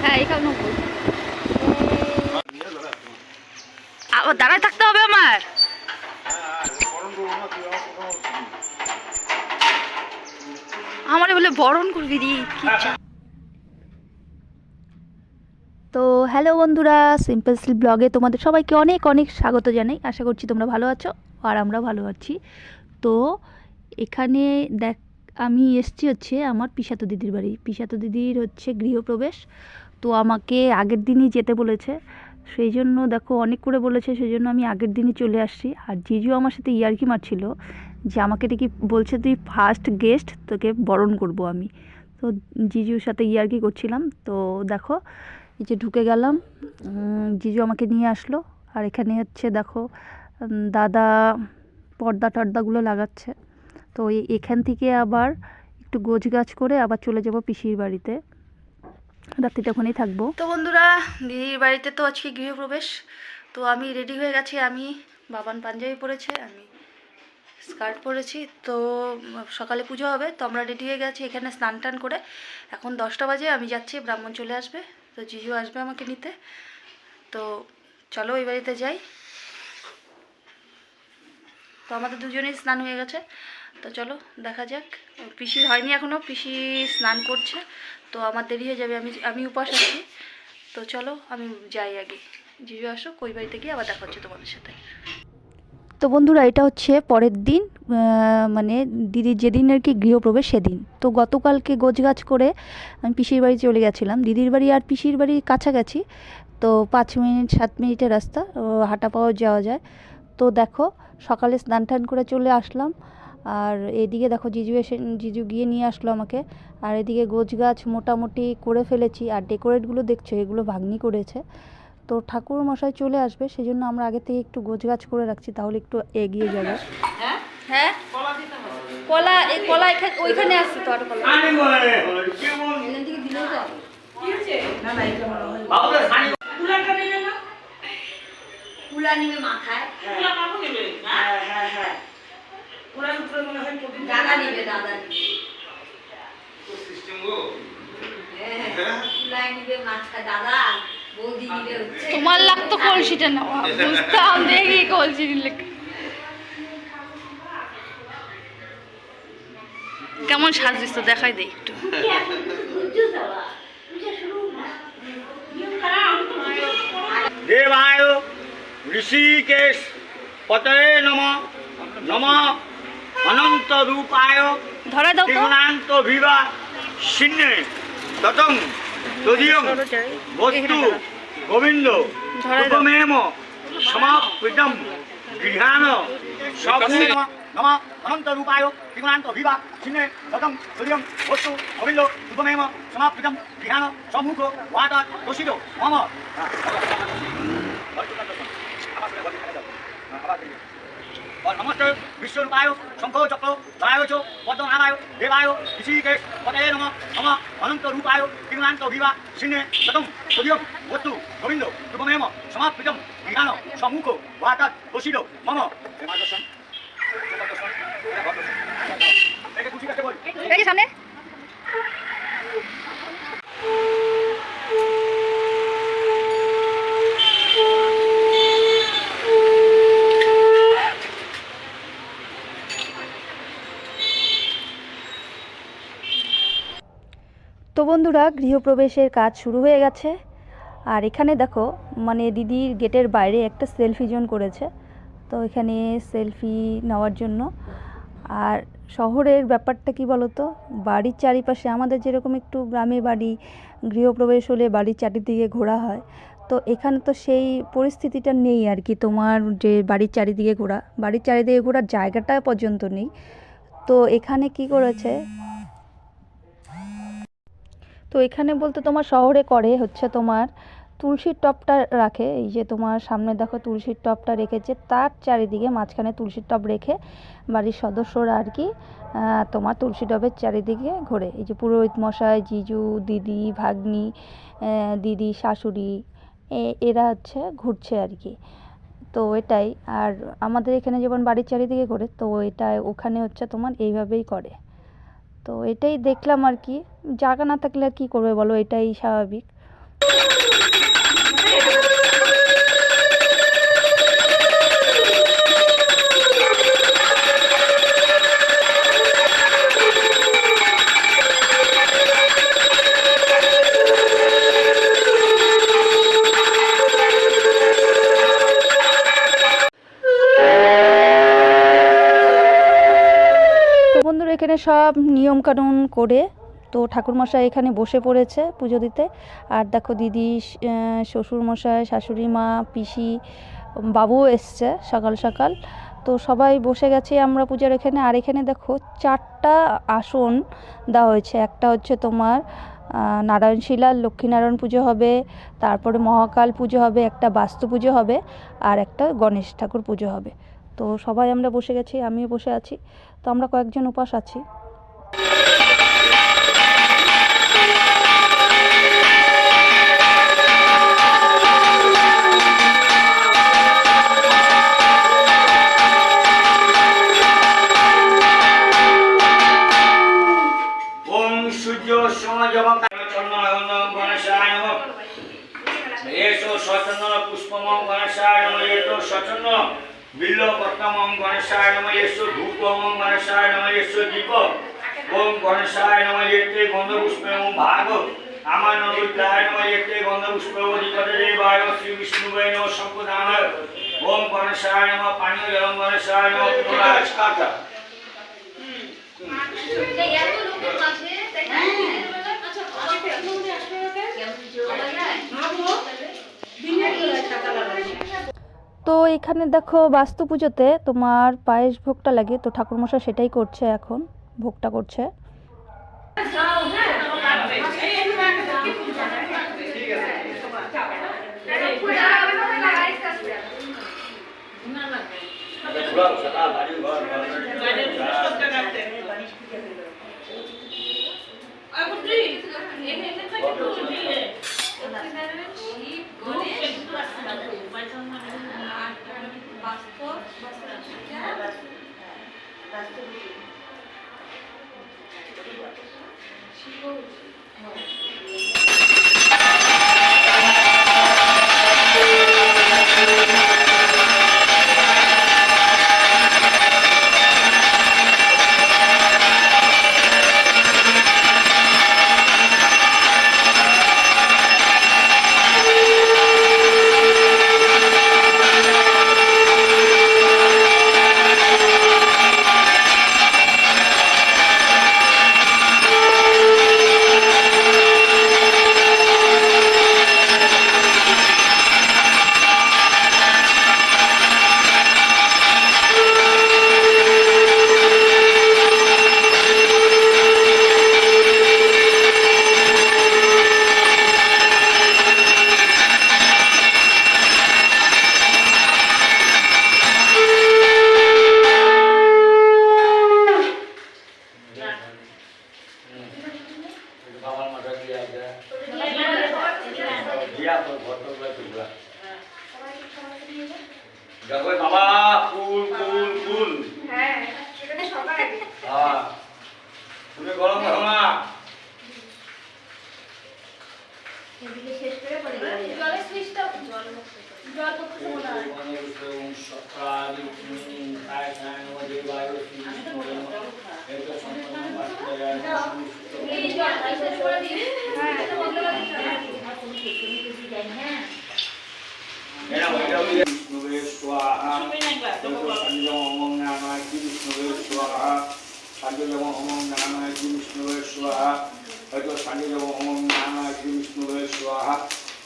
হ্যাঁ এখানে আবার দাঁড়ায় থাকতে হবে আমার। আমারে বলে বরণ করবি রে কি। তো হ্যালো বন্ধুরা, সিম্পল স্লিপ ব্লগে তোমাদের সবাইকে অনেক অনেক স্বাগত জানাই। আশা করছি তোমরা ভালো আছো আর আমরা ভালো আছি। তো এখানে দেখ আমি এসছি হচ্ছে আমার পিসাতো দিদির বাড়ি। পিসাতো দিদির হচ্ছে গৃহপ্রবেশ। তো আমাকে আগের দিনই যেতে বলেছে, সেই জন্য দেখো অনেক করে বলেছে, সেই জন্য আমি আগের দিনই চলে আসছি। আর জিজু আমার সাথে ইয়ার্কি মারছিল যে আমাকে দেখি বলছে তুই ফার্স্ট গেস্ট, তোকে বরণ করব আমি। তো জিজুর সাথে ইয়ার্কি করছিলাম। তো দেখো এই যে ঢুকে গেলাম, জিজু আমাকে নিয়ে আসলো। আর এখানে হচ্ছে দেখো দাদা পর্দা টর্দাগুলো লাগাচ্ছে। তো এখান থেকে আবার একটু গোছগাছ করে আবার চলে যাব পিসির বাড়িতে, রাত্রিটা ওখানেই থাকবো। তো বন্ধুরা, দিদির বাড়িতে তো আজকে গৃহপ্রবেশ। তো আমি রেডি হয়ে গেছি। আমি বাবান পাঞ্জাবি পরেছে, আমি স্কার্ট পরেছি। তো সকালে পুজো হবে, তো আমরা রেডি হয়ে গেছি এখানে স্নান টান করে। এখন 10টা বাজে, আমি যাচ্ছি, ব্রাহ্মণ চলে আসবে, তো জিজু আসবে আমাকে নিতে। তো চলো এই বাড়িতে যাই। তো আমাদের দুজনেই স্নান হয়ে গেছে, তো চলো দেখা যাক। পিসির হয়নি এখনও, পিসি স্নান করছে, তো আমার দেরি হয়ে যাবে, আমি উপাস আছি। তো চলো আমি যাই আগে, জিজু আসো, কই বাড়িতে গিয়ে আবার দেখা হচ্ছে তোমাদের সাথে। তো বন্ধুরা, এটা হচ্ছে পরের দিন, মানে দিদির যেদিন আর কি গৃহপ্রবেশ সেদিন। তো গতকালকে গোছগাছ করে আমি পিসির বাড়ি চলে গেছিলাম। দিদির বাড়ি আর পিসির বাড়ি কাছাকাছি, তো 5 মিনিট 7 মিনিটের রাস্তা, হাঁটা পাওয়া যাওয়া যায়। তো দেখো সকালে স্নান টান করে চলে আসলাম। আর এদিকে দেখো জিজু গিয়ে নিয়ে আসলো আমাকে। আর এদিকে গোছগাছ মোটামুটি করে ফেলেছি। আর ডেকোরেটগুলো দেখছো, এগুলো ভাগ্নি করেছে। তো ঠাকুর মশাই চলে আসবে, সেই জন্য আমরা আগে থেকে একটু গোছগাছ করে রাখছি, তাহলে একটু এগিয়ে যাবে। হ্যাঁ কলা, এই কলা ওইখানে আসছে তো, আর কলা নিবে মাথায়, দাদা নিবে, দাদা নিবে মাথায়, দাদা বৌদি নিবে হচ্ছে। তোমার লাগতো কলসিটা নেওয়া, বুঝতাম দেখি কলসি নিলে কেমন সাজিস, তো দেখাই দেই একটু। देवाय ऋषिकेश पतये नमः नमः अनंत रूपाय त्रिगुणान्त विवा शिन्ने ततं तदीयं वस्तु गोविंद रूपमेव समाप्तं गृहाण सबूत नमः अनंत रूपाय त्रिगुणान्त विवा शिन्ने ततं तदीयं वस्तु गोविंद रूपमेव समाप्तं गृहाण सम्मुख वाता दोषितो मम नमस्ते विश्वरूपाय शंख चक्र धराय च पद्मनाभाय देवाय ऋषिकेश पतये नमः नमः अनंत रूपाय त्रिगुणान्त विवा शिन्ने ततं तदीयं वस्तु गोविंद रूपमेव समाप्तं गृहाण सम्मुख वाता दोषितो मम সামনে। তো বন্ধুরা, গৃহপ্রবেশের কাজ শুরু হয়ে গেছে। আর এখানে দেখো মানে দিদির গেটের বাইরে একটা সেলফি জোন করেছে, তো এখানে সেলফি নেওয়ার জন্য। আর শহরের ব্যাপারটা কি বলো তো, বাড়ির চারিপাশে আমাদের যেরকম একটু গ্রামে বাড়ি, গৃহপ্রবেশ হলে বাড়ির চারিদিকে ঘোরা হয়, তো এখানে তো সেই পরিস্থিতিটা নেই আর কি। তোমার যে বাড়ির চারিদিকে ঘোরার জায়গাটা পর্যন্ত নেই। তো এখানে কি করেছে, তো এখানে বলতে তোমার শহরে করে হচ্ছে তোমার তুলসীর টবটা রাখে। এই যে তোমার সামনে দেখো তুলসীর টবটা রেখেছে, তার চারিদিকে মাঝখানে তুলসীর টব রেখে বাড়ির সদস্যরা আর কি তোমার তুলসী টবের চারিদিকে ঘোরে। এই যে পুরোহিত মশাই, জিজু, দিদি, ভাগ্নি, দিদি, শাশুড়ি, এরা হচ্ছে ঘুরছে আর কি। তো এটাই। আর আমাদের এখানে যেমন বাড়ির চারিদিকে ঘোরে, তো এটা ওখানে হচ্ছে তোমার এইভাবেই করে। তো এটাই দেখলাম আর কি, জায়গা না থাকলে আর কী করবে বলো, এটাই স্বাভাবিক। বন্ধুরা এখানে সব নিয়মকানুন করে তো ঠাকুরমশাই এখানে বসে পড়েছে পুজো দিতে। আর দেখো দিদি, শ্বশুরমশাই, শাশুড়ি মা, পিসি, বাবুও এসছে সকাল সকাল। তো সবাই বসে গেছি আমরা পূজার এখানে। আর এখানে দেখো 4টা আসন দেওয়া হয়েছে। একটা হচ্ছে তোমার নারায়ণশিলার লক্ষ্মীনারায়ণ পুজো হবে, তারপরে মহাকাল পুজো হবে, একটা বাস্তু পুজো হবে, আর একটা গণেশ ঠাকুর পুজো হবে। তো সবাই আমরা বসে গেছি, আমিও বসে আছি। তো আমরা কয়েকজন উপাস আছি। ওম সূর্য সমাজমং চন্দ্রমং গণেশায় নমঃ। এসো সচন্দন পুষ্পমং গণেশায় নমঃ। এসো সচন্দন বিল্লপত্রমং গণেশায় নমঃ। এসো ধূপমং গণেশায় নমঃ। এসো দীপ ওম গণেশায় নমঃ। এতে গন্ধপুষ্পং ভাগ আমার নরুদ্রায় নমঃ। এতে গন্ধপুষ্প অধিপতি দেবায় শ্রী বিষ্ণুবে নমঃ। সম্পদানায় ওম গণেশায় নমঃ। পানীয় জলং গণেশায় নমঃ। পুনরায় কাটা তো এখানে দেখো বাস্তু পুজোতে তোমার পায়েস ভোগটা লাগে, তো ঠাকুরমশাই সেটাই করছে, এখন ভোগটা করছে। বাবা ফুল ফুল ফুল হ্যাঁ তুমি গরম করো না।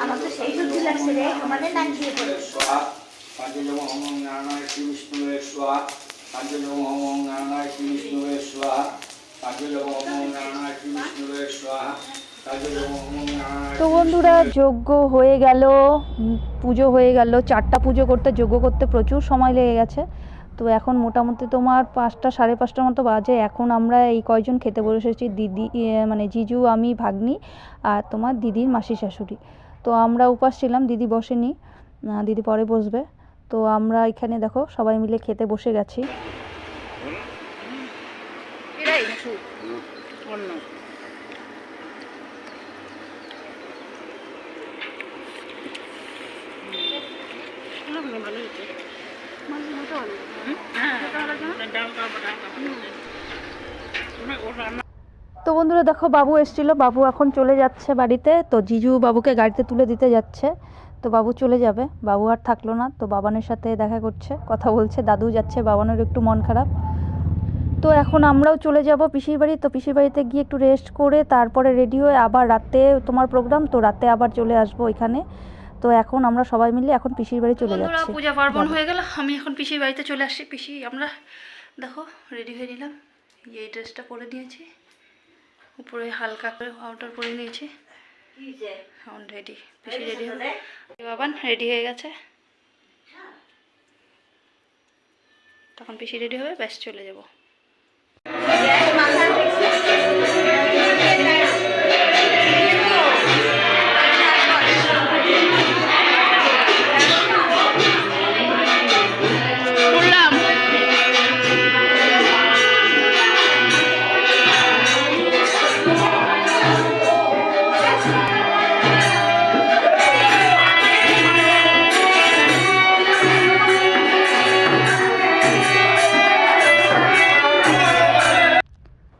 আমার তো সেই বুদ্ধি লাগছে রে, আমাদের নাম দিয়ে পড়ে তো বন্ধুরা যজ্ঞ হয়ে গেল, পুজো হয়ে গেল। 4টা পুজো করতে, যজ্ঞ করতে প্রচুর সময় লেগে গেছে। তো এখন মোটামুটি তোমার 5টা সাড়ে 5টার মতো বাজে। এখন আমরা এই কয়জন খেতে বসেছি, দিদি মানে জিজু, আমি, ভাগ্নি আর তোমার দিদির মাসি শাশুড়ি। তো আমরা উপাস ছিলাম, দিদি বসেনি, দিদি পরে বসবে। তো আমরা এখানে দেখো সবাই মিলে খেতে বসে গেছি। অন্য ভালো হয়েছে তো বন্ধুরা দেখো, বাবু এসেছিল, বাবু এখন চলে যাচ্ছে বাড়িতে। তো জিজু বাবুকে গাড়িতে তুলে দিতে যাচ্ছে। তো বাবু চলে যাবে, বাবু আর থাকলো না। তো বাবানের সাথে দেখা করছে, কথা বলছে, দাদু যাচ্ছে, বাবানের একটু মন খারাপ। তো এখন আমরাও চলে যাব পিসির বাড়ি। তো পিসির বাড়িতে গিয়ে একটু রেস্ট করে তারপরে রেডি হয়ে আবার রাতে তোমার প্রোগ্রাম, তো রাতে আবার চলে আসবো এখানে। তো এখন আমরা সবাই মিলে এখন পিসির বাড়ি চলে যাচ্ছি। পূজা পার্বণ হয়ে গেল, আমি এখন পিসির বাড়িতে চলে আসছি। পিসি আমরা দেখো রেডি হয়ে নিলাম, এই ড্রেসটা পরে নিয়েছি, উপরে হালকা করে আউটার পরে নিয়েছি, এখন রেডি। পিসি রেডি হবে, বাবান রেডি হয়ে গেছে, তখন পিসি রেডি হবে, ব্যাস চলে যাবো।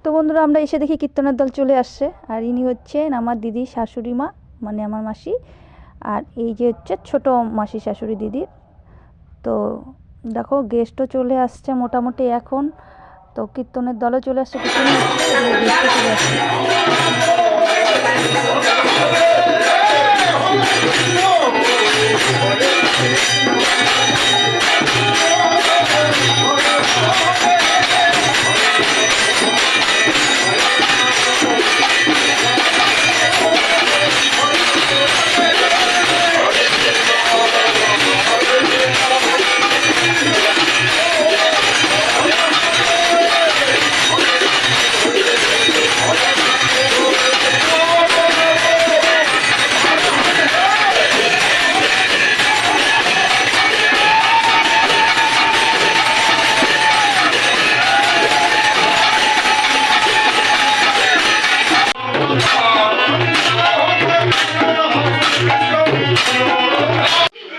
তো বন্ধুরা আমরা এসে দেখি কীর্তনের দল চলে আসছে। আর ইনি হচ্ছেন আমার দিদি শাশুড়ি মা, মানে আমার মাসি। আর এই যে হচ্ছে ছোট মাসি শাশুড়ি দিদির। তো দেখো গেস্টও চলে আসছে মোটামুটি এখন। তো কীর্তনের দলও চলে আসছে, পিছনে গেস্টও চলে আসছে।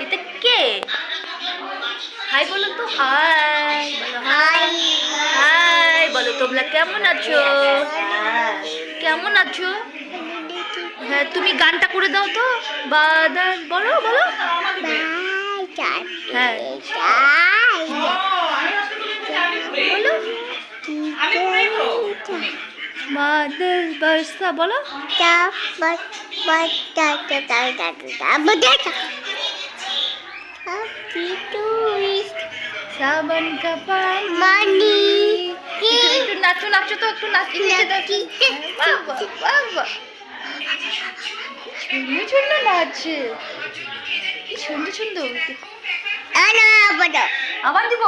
এটা কে? হাই বলো তো, হাই বলো, হাই হাই বলো। তোমরা কেমন আছো? কেমন আছো? হ্যাঁ তুমি গানটা করে দাও তো, বাদাল বলো বলো। হ্যাঁ বলো, বাদল বর্ষা বলো। सावन का पानी একটু নাচো নাচো তো, একটু নাচতে দেখি। বাবা বাবা সুন্দর সুন্দর নাচছে, কি সুন্দর সুন্দর। আবার দিব,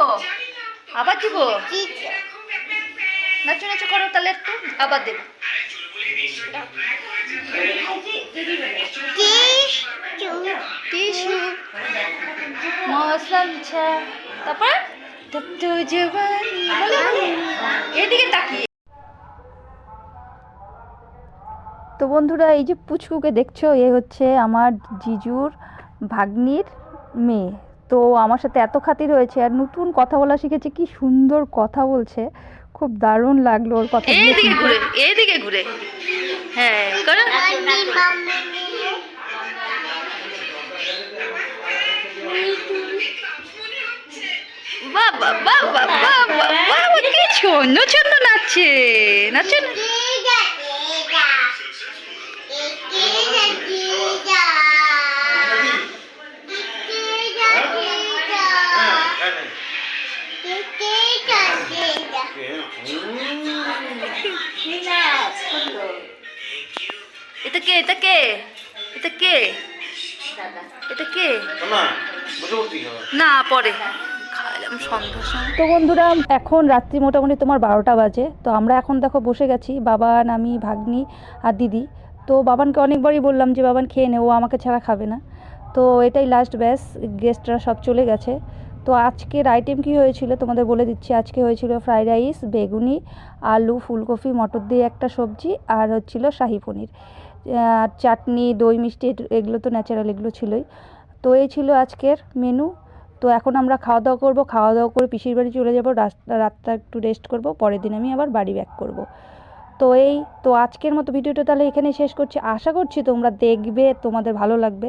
আবার দিব। নাচো নাচো করো তাহলে একটু, আবার দেব। টিস্যু মৌসম ছা, তারপর তো জওয়ানি বলো, এদিকে তাকিয়ে। তো বন্ধুরা এই যে পুচকুকে দেখছো, এ হচ্ছে আমার জিজুর ভাগ্নির মেয়ে। তো আমার সাথে এত খাতির হয়েছে, আর নতুন কথা বলা শিখেছে, কি সুন্দর কথা বলছে, খুব দারুণ লাগলো ওর কথা। এদিকে ঘুরে, এদিকে ঘুরে, হ্যাঁ করো। বাবা বাবা বাবা বাবা, কি সুন্দর সুন্দর নাচছে, নাচছে না? এটা কে? এটা কে? এটা কে? এটা কে? না পরে খাইলাম সন্ধ্যার সময়। তো বন্ধুরা এখন রাত্রি মোটামুটি তোমার 12টা বাজে। তো আমরা এখন দেখো বসে গেছি, বাবান, আমি, ভাগ্নি আর দিদি। তো বাবানকে অনেকবারই বললাম যে বাবান খেয়ে নে, ও আমাকে ছাড়া খাবে না। তো এটাই লাস্ট ব্যাস, গেস্টরা সব চলে গেছে। তো আজকের আইটেম কী হয়েছিল তোমাদের বলে দিচ্ছি। আজকে হয়েছিল ফ্রাইড রাইস, বেগুনি, আলু, ফুলকপি, মটর দিয়ে একটা সবজি, আর হচ্ছিল শাহি পনির, চাটনি, দই মিষ্টি, এগুলো তো ন্যাচারাল, এগুলো ছিলই। তো এই ছিল আজকের মেনু। তো এখন আমরা খাওয়া দাওয়া করবো, খাওয়া দাওয়া করে পিসির বাড়ি চলে যাবো, রাতটা একটু রেস্ট করব, পরের দিন আমি আবার বাড়ি ব্যাক করব। তো আজকের মতো ভিডিওটা তাহলে এখানেই শেষ করছি। আশা করছি তোমরা দেখবে, তোমাদের ভালো লাগবে।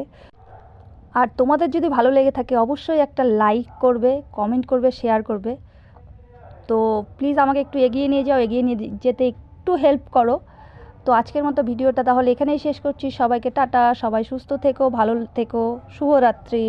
আর তোমাদের যদি ভালো লেগে থাকে অবশ্যই একটা লাইক করবে, কমেন্ট করবে, শেয়ার করবে। তো প্লিজ আমাকে একটু এগিয়ে নিয়ে যাও, এগিয়ে নিয়ে যেতে একটু হেল্প করো। তো আজকের মতো ভিডিওটা তাহলে এখানেই শেষ করছি। সবাইকে টাটা, সবাই সুস্থ থেকো, ভালো থেকো, শুভরাত্রি।